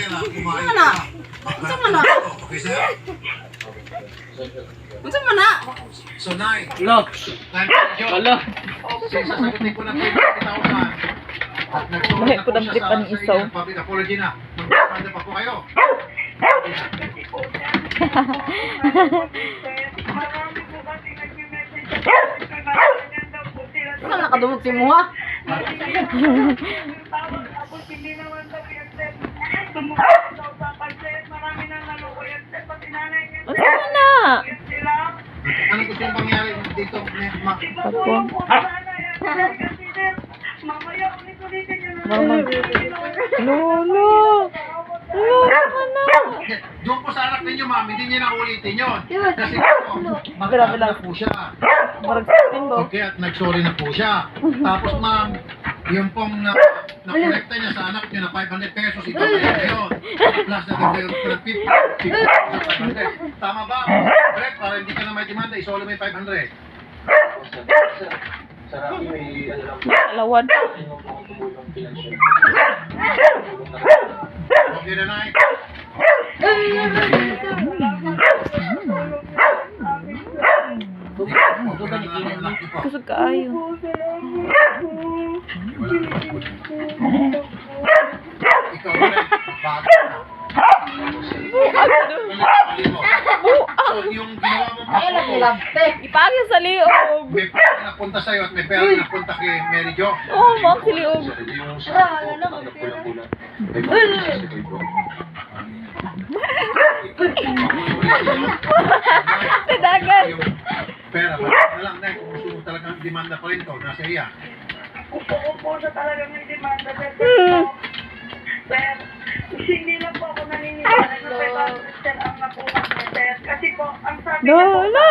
pera, kumain Ano na? ka. Unsa man na? Okay, sir? Unsa man na? So, Nay, Lo. Nay, Joe, Alo. sasagutin ko na 50,000. At nagsulat Bakit na ko po ng siya tripan sa isaw? inyo ng public apology na. Magpapanda pa po kayo. Unsa nakadumog si mo ha? Unsa man na? Ano gusto yung pangyari dito? Tapos. Mama. Lolo. Lolo man na. Doon po sa anak ninyo, ma'am, hindi niya na ulitin yun. Kasi po, magkakaroon na po siya. Marag sabihin ba? Okay, at nag-sorry na po siya. Tapos, ma'am, yung pong na-collecta niya sa anak niyo na 500 pesos, ito na yun. Plus, nag-dagdag ko ng 50, 500. Tama ba? Brett, para hindi ka na may demanda, isolo mo yung 500. Lawad. Okay na, Nay? Kusog kaayo. Ikaw rin, bago na. So, yung ginawa mo po, Ipagyo sa liog. may pera na punta sa'yo at may pera na punta kay Mary Jo. Oo, ma'am sa liog. Nadagan. Yung pera, na lang, Nay, kung gusto mo talagang demanda pa rin to, nasa iya. Upo sa talagang may demanda, sir. Sir, hindi lang po ako naniniwala na 500 sir ang nakuha niya, sir. Kasi po, ang sabi niya po, Lolo.